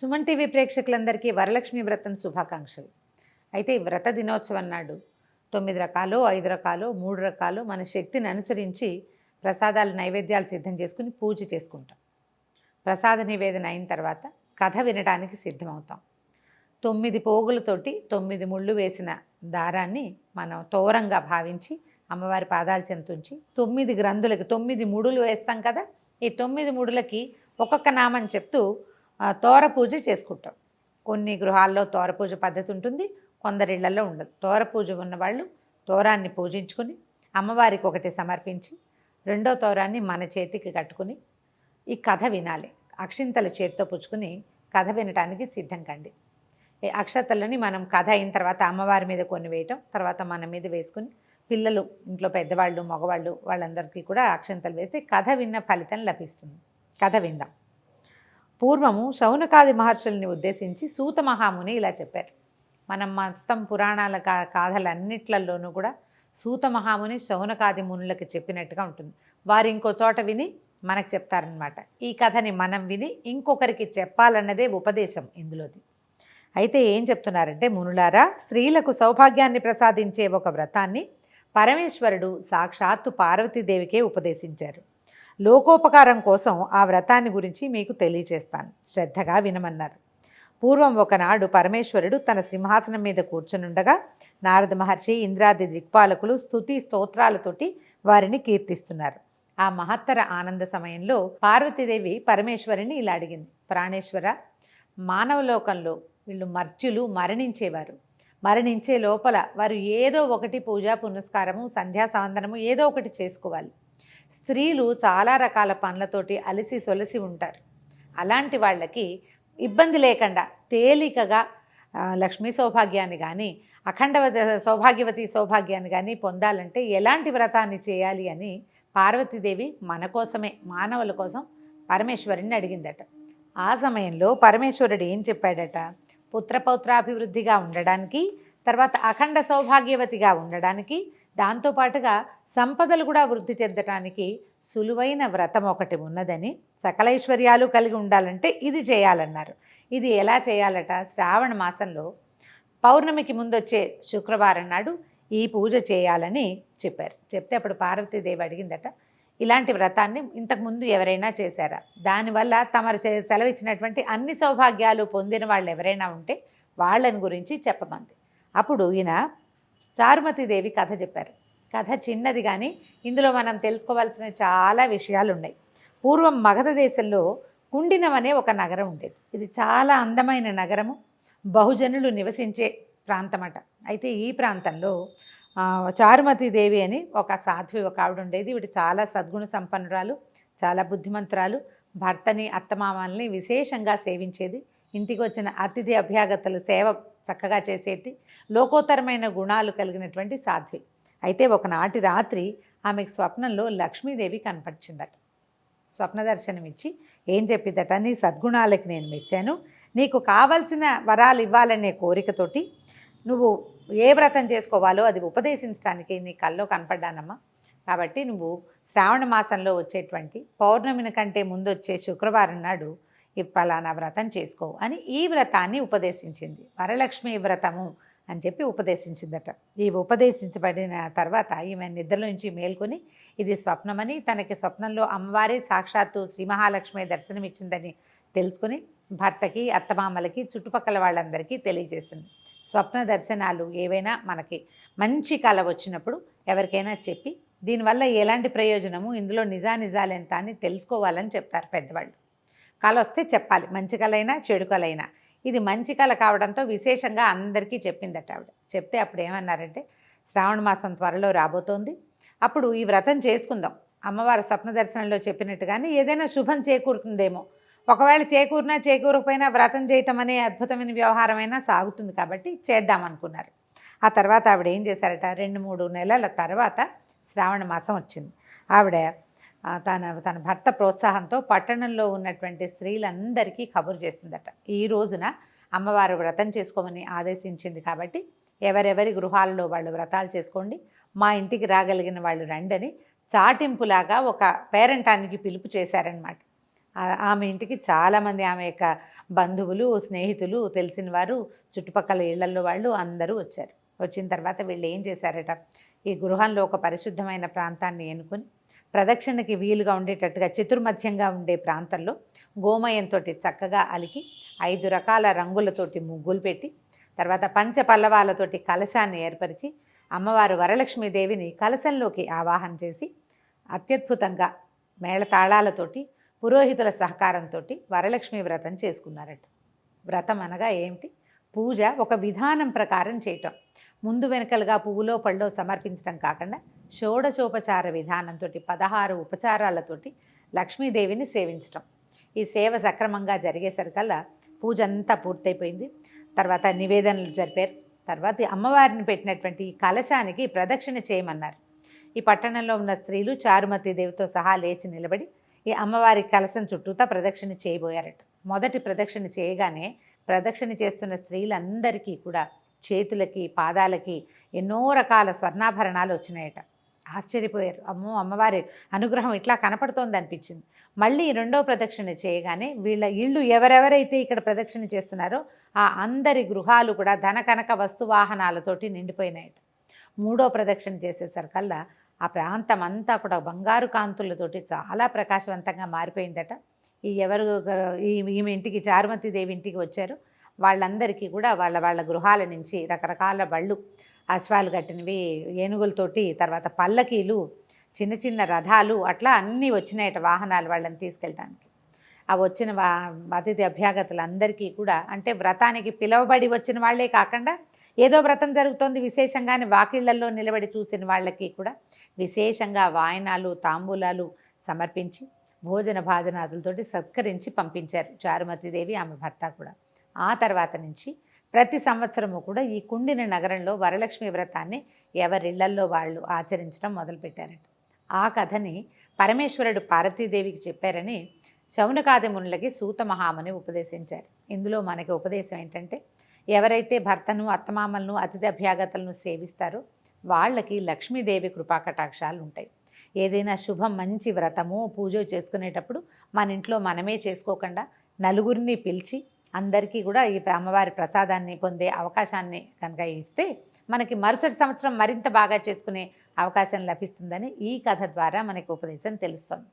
Suman TV ప్రేక్షకులందరికీ వరలక్ష్మి వ్రతం శుభాకాంక్షలు. అయితే ఈ వ్రత దినోత్సవం నాడు 9 రకాలు, 5 రకాలు, 3 రకాలు మన శక్తిని అనుసరించి ప్రసాదాలు నైవేద్యాలు సిద్ధం చేసుకుని పూజ చేసుకుంటాం. ప్రసాద నివేదన అయిన తర్వాత కథ వినడానికి సిద్ధమవుతాం. 9 పోగులతోటి 9 ముళ్ళు వేసిన దారాన్ని మనం తోరంగా భావించి అమ్మవారి పాదాల చెంతుంచి 9 గ్రంథులకి 9 ముడులు వేస్తాం కదా. ఈ 9 ముడులకి ఒక్కొక్క నామం చెప్తూ తోర పూజ చేసుకుంటాం. కొన్ని గృహాల్లో తోర పూజ పద్ధతి ఉంటుంది, కొందరిళ్లలో ఉండదు. తోర పూజ ఉన్నవాళ్ళు తోరాన్ని పూజించుకుని అమ్మవారికి ఒకటి సమర్పించి రెండో తోరాన్ని మన చేతికి కట్టుకుని ఈ కథ వినాలి. అక్షింతలు చేతితో పుచ్చుకుని కథ వినటానికి సిద్ధం కండి. ఈ అక్షతలని మనం కథ అయిన తర్వాత అమ్మవారి మీద కొన్ని వేయటం, తర్వాత మన మీద వేసుకుని పిల్లలు, ఇంట్లో పెద్దవాళ్ళు, మగవాళ్ళు వాళ్ళందరికీ కూడా అక్షింతలు వేస్తే కథ విన్న ఫలితం లభిస్తుంది. కథ విందాం. పూర్వము శౌనకాది మహర్షుల్ని ఉద్దేశించి సూత మహాముని ఇలా చెప్పారు. మనం మొత్తం పురాణాల కాథలన్నిట్లలోనూ కూడా సూత మహాముని శౌనకాది మునులకు చెప్పినట్టుగా ఉంటుంది. వారు ఇంకో చోట విని మనకు చెప్తారనమాట. ఈ కథని మనం విని ఇంకొకరికి చెప్పాలన్నదే ఉపదేశం ఇందులోది. అయితే ఏం చెప్తున్నారంటే, మునులారా, స్త్రీలకు సౌభాగ్యాన్ని ప్రసాదించే ఒక వ్రతాన్ని పరమేశ్వరుడు సాక్షాత్తు పార్వతీదేవికే ఉపదేశించారు. లోకోపకారం కోసం ఆ వ్రతాన్ని గురించి మీకు తెలియచేస్తాను, శ్రద్ధగా వినమన్నారు. పూర్వం ఒకనాడు పరమేశ్వరుడు తన సింహాసనం మీద కూర్చునుండగా నారద మహర్షి, ఇంద్రాది దిక్పాలకులు స్తుతి స్తోత్రాలతోటి వారిని కీర్తిస్తున్నారు. ఆ మహత్తర ఆనంద సమయంలో పార్వతీదేవి పరమేశ్వరుని ఇలా అడిగింది. ప్రాణేశ్వర, మానవలోకంలో వీళ్ళు మర్త్యులు మరణించేవారు. మరణించే లోపల వారు ఏదో ఒకటి పూజా పునస్కారము, సంధ్యా సంవందనము ఏదో ఒకటి చేసుకోవాలి. స్త్రీలు చాలా రకాల పనులతోటి అలసి సొలసి ఉంటారు. అలాంటి వాళ్ళకి ఇబ్బంది లేకుండా తేలికగా లక్ష్మీ సౌభాగ్యాన్ని కానీ, సౌభాగ్యవతి సౌభాగ్యాన్ని కానీ పొందాలంటే ఎలాంటి వ్రతాన్ని చేయాలి అని పార్వతీదేవి మన కోసమే, మానవుల కోసం పరమేశ్వరుని అడిగిందట. ఆ సమయంలో పరమేశ్వరుడు ఏం చెప్పాడట, పుత్రపౌత్రాభివృద్ధిగా ఉండడానికి, తర్వాత అఖండ సౌభాగ్యవతిగా ఉండడానికి, దాంతోపాటుగా సంపదలు కూడా వృద్ధి చెందటానికి సులువైన వ్రతం ఒకటి ఉన్నదని, సకలైశ్వర్యాలు కలిగి ఉండాలంటే ఇది చేయాలన్నారు. ఇది ఎలా చేయాలట, శ్రావణ మాసంలో పౌర్ణమికి ముందొచ్చే శుక్రవారం నాడు ఈ పూజ చేయాలని చెప్పారు. చెప్తే అప్పుడు పార్వతీదేవి అడిగిందట, ఇలాంటి వ్రతాన్ని ఇంతకుముందు ఎవరైనా చేశారా? దానివల్ల తమరు సెలవిచ్చినటువంటి అన్ని సౌభాగ్యాలు పొందిన వాళ్ళు ఎవరైనా ఉంటే వాళ్ళని గురించి చెప్పమంది. అప్పుడు ఈయన చారుమతీదేవి కథ చెప్పారు. కథ చిన్నది కానీ ఇందులో మనం తెలుసుకోవాల్సిన చాలా విషయాలు ఉన్నాయి. పూర్వం మగధ దేశంలో కుండినం అనే ఒక నగరం ఉండేది. ఇది చాలా అందమైన నగరము, బహుజనులు నివసించే ప్రాంతమట. అయితే ఈ ప్రాంతంలో చారుమతీదేవి అని ఒక సాధ్వి, ఒక ఆవిడ ఉండేది. వీడు చాలా సద్గుణ సంపన్నురాలు, చాలా బుద్ధిమంతురాలు. భర్తని, అత్తమామల్ని విశేషంగా సేవించేది. ఇంటికి వచ్చిన అతిథి అభ్యాగతలు సేవ చక్కగా చేసేది, లోకోత్తరమైన గుణాలు కలిగినటువంటి సాధ్వి. అయితే ఒకనాటి రాత్రి ఆమెకు స్వప్నంలో లక్ష్మీదేవి కనపడిచిందట. స్వప్న దర్శనం ఇచ్చి ఏం చెప్పిద్దట, నీ సద్గుణాలకి నేను మెచ్చాను, నీకు కావలసిన వరాలు ఇవ్వాలనే కోరికతోటి నువ్వు ఏ వ్రతం చేసుకోవాలో అది ఉపదేశించడానికి నీ కల్లో కనపడ్డానమ్మా. కాబట్టి నువ్వు శ్రావణ మాసంలో వచ్చేటువంటి పౌర్ణమిని కంటే ముందు వచ్చే శుక్రవారం నాడు ఈ ఫలానా వ్రతం చేసుకో అని ఈ వ్రతాన్ని ఉపదేశించింది. వరలక్ష్మి వ్రతము అని చెప్పి ఉపదేశించిందట. ఈ ఉపదేశించబడిన తర్వాత ఈమె నిద్రలోంచి మేల్కొని ఇది స్వప్నమని, తనకి స్వప్నంలో అమ్మవారి సాక్షాత్తు శ్రీ మహాలక్ష్మి దర్శనమిచ్చిందని తెలుసుకుని భర్తకి, అత్తమామలకి, చుట్టుపక్కల వాళ్ళందరికీ తెలియజేసింది. స్వప్న దర్శనాలు ఏవైనా మనకి మంచి కళ వచ్చినప్పుడు ఎవరికైనా చెప్పి దీనివల్ల ఎలాంటి ప్రయోజనము, ఇందులో నిజానిజాలు ఎంత అని తెలుసుకోవాలని చెప్తారు పెద్దవాళ్ళు. కళ వస్తే చెప్పాలి, మంచి కళ అయినా చెడు కళ అయినా. ఇది మంచి కళ కావడంతో విశేషంగా అందరికీ చెప్పిందట ఆవిడ. చెప్తే అప్పుడు ఏమన్నారంటే, శ్రావణ మాసం త్వరలో రాబోతోంది, అప్పుడు ఈ వ్రతం చేసుకుందాం. అమ్మవారి స్వప్న దర్శనంలో చెప్పినట్టుగానే ఏదైనా శుభం చేకూరుతుందేమో, ఒకవేళ చేకూరినా చేకూరకపోయినా వ్రతం చేయటం అనే అద్భుతమైన వ్యవహారమైనా సాగుతుంది కాబట్టి చేద్దామనుకున్నారు. ఆ తర్వాత ఆవిడ ఏం చేశారట, 2-3 నెలల తర్వాత శ్రావణ మాసం వచ్చింది. ఆవిడ తన భర్త ప్రోత్సాహంతో పట్టణంలో ఉన్నటువంటి స్త్రీలందరికీ కబురు చేసిందట. ఈ రోజున అమ్మవారు వ్రతం చేసుకోమని ఆదేశించింది కాబట్టి ఎవరెవరి గృహాలలో వాళ్ళు వ్రతాలు చేసుకోండి, మా ఇంటికి రాగలిగిన వాళ్ళు రండని చాటింపులాగా ఒక పేరంటానికి పిలుపు చేశారనమాట. ఆమె ఇంటికి చాలామంది, ఆమె యొక్క బంధువులు, స్నేహితులు, తెలిసిన వారు, చుట్టుపక్కల ఇళ్లల్లో వాళ్ళు అందరూ వచ్చారు. వచ్చిన తర్వాత వీళ్ళు ఏం చేశారట, ఈ గృహంలో ఒక పరిశుద్ధమైన ప్రాంతాన్ని ఎన్నుకొని ప్రదక్షిణకి వీలుగా ఉండేటట్టుగా చతుర్మధ్యంగా ఉండే ప్రాంతంలో గోమయంతో చక్కగా అలికి 5 రకాల రంగులతోటి ముగ్గులు పెట్టి తర్వాత పంచపల్లవాలతోటి కలశాన్ని ఏర్పరిచి అమ్మవారు వరలక్ష్మీదేవిని కలశంలోకి ఆవాహన చేసి అత్యద్భుతంగా మేళతాళాలతోటి పురోహితుల సహకారంతో వరలక్ష్మి వ్రతం చేసుకున్నారట. వ్రతం అనగా ఏమిటి? పూజ ఒక విధానం ప్రకారం చేయటం. ముందు వెనకలుగా పువ్వులో పళ్ళో సమర్పించడం కాకుండా షోడశోపచార విధానంతో 16 ఉపచారాలతోటి లక్ష్మీదేవిని సేవించటం. ఈ సేవ సక్రమంగా జరిగేసరికల్లా పూజ అంతా పూర్తయిపోయింది. తర్వాత నివేదనలు జరిపారు. తర్వాత అమ్మవారిని పెట్టినటువంటి ఈ కలశానికి ప్రదక్షిణ చేయమన్నారు. ఈ పట్టణంలో ఉన్న స్త్రీలు చారుమతి దేవితో సహా లేచి నిలబడి ఈ అమ్మవారి కలశం చుట్టూతా ప్రదక్షిణ చేయబోయారట. మొదటి ప్రదక్షిణ చేయగానే ప్రదక్షిణ చేస్తున్న స్త్రీలందరికీ కూడా చేతులకి పాదాలకి ఎన్నో రకాల స్వర్ణాభరణాలు వచ్చినాయట. ఆశ్చర్యపోయారు. అమ్మో, అమ్మవారి అనుగ్రహం ఇట్లా కనపడుతోంది అనిపించింది. మళ్ళీ రెండో ప్రదక్షిణ చేయగానే వీళ్ళ ఇళ్ళు ఎవరెవరైతే ఇక్కడ ప్రదక్షిణ చేస్తున్నారో ఆ అందరి గృహాలు కూడా ధన కనక వస్తువాహనాలతోటి నిండిపోయినాయట. మూడో ప్రదక్షిణ చేసేసరికల్లా ఆ ప్రాంతం అంతా కూడా బంగారు కాంతులతోటి చాలా ప్రకాశవంతంగా మారిపోయిందట. ఈమె ఇంటికి చారుమతి దేవి ఇంటికి వచ్చారు. వాళ్ళందరికీ కూడా వాళ్ళ గృహాల నుంచి రకరకాల బళ్ళు, అశ్వాలు కట్టినవి, ఏనుగులతోటి, తర్వాత పల్లకీలు, చిన్న చిన్న రథాలు, అట్లా అన్నీ వచ్చినాయట వాహనాలు వాళ్ళని తీసుకెళ్ళడానికి. ఆ వచ్చిన అతిథి అభ్యాగతులందరికీ కూడా అంటే వ్రతానికి పిలువబడి వచ్చిన వాళ్ళే కాకుండా ఏదో వ్రతం జరుగుతోంది విశేషంగానే వాకిళ్లలో నిలబడి చూసిన వాళ్ళకి కూడా విశేషంగా వాయనాలు, తాంబూలాలు సమర్పించి భోజన భాజనాదులతోటి సత్కరించి పంపించారు చారుమతీదేవి, ఆమె భర్త కూడా. ఆ తర్వాత నుంచి ప్రతి సంవత్సరము కూడా ఈ కుండిన నగరంలో వరలక్ష్మి వ్రతాన్ని ఎవరిళ్లల్లో వాళ్ళు ఆచరించడం మొదలుపెట్టారట. ఆ కథని పరమేశ్వరుడు పార్వతీదేవికి చెప్పారని శౌనకాది మునులకి సూత మహాముని ఉపదేశించారు. ఇందులో మనకి ఉపదేశం ఏంటంటే, ఎవరైతే భర్తను, అత్తమామలను, అతిథి అభ్యాగతలను సేవిస్తారో వాళ్ళకి లక్ష్మీదేవి కృపాకటాక్షాలు ఉంటాయి. ఏదైనా శుభం మంచి వ్రతము పూజ చేసుకునేటప్పుడు మన ఇంట్లో మనమే చేసుకోకుండా నలుగురిని పిలిచి అందరికీ కూడా ఈ అమ్మవారి ప్రసాదాన్ని పొందే అవకాశాన్ని కనుక ఇస్తే మనకి మరుసటి సంవత్సరం మరింత బాగా చేసుకునే అవకాశం లభిస్తుందని ఈ కథ ద్వారా మనకి ఉపదేశం తెలుస్తుంది.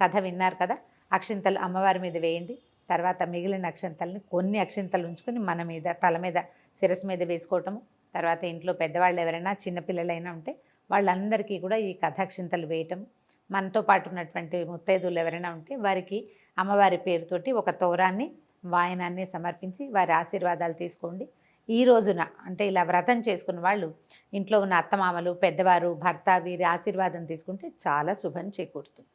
కథ విన్నారు కదా. అక్షింతలు అమ్మవారి మీద వేయండి. తర్వాత మిగిలిన అక్షింతల్ని కొన్ని అక్షింతలు ఉంచుకొని మన మీద, తల మీద, శిరస్సు మీద వేసుకోవటము. తర్వాత ఇంట్లో పెద్దవాళ్ళు ఎవరైనా చిన్నపిల్లలైనా ఉంటే వాళ్ళందరికీ కూడా ఈ కథాక్షింతలు వేయటం. మనతో పాటు ఉన్నటువంటి ముత్తైదువులు ఎవరైనా ఉంటే వారికి అమ్మవారి పేరుతోటి ఒక తోరాన్ని, వాయనాన్ని సమర్పించి వారి ఆశీర్వాదాలు తీసుకోండి. ఈ రోజున అంటే ఇలా వ్రతం చేసుకున్న వాళ్ళు ఇంట్లో ఉన్న అత్తమామలు, పెద్దవారు, భర్త వీరి ఆశీర్వాదం తీసుకుంటే చాలా శుభం చేకూరుతుంది.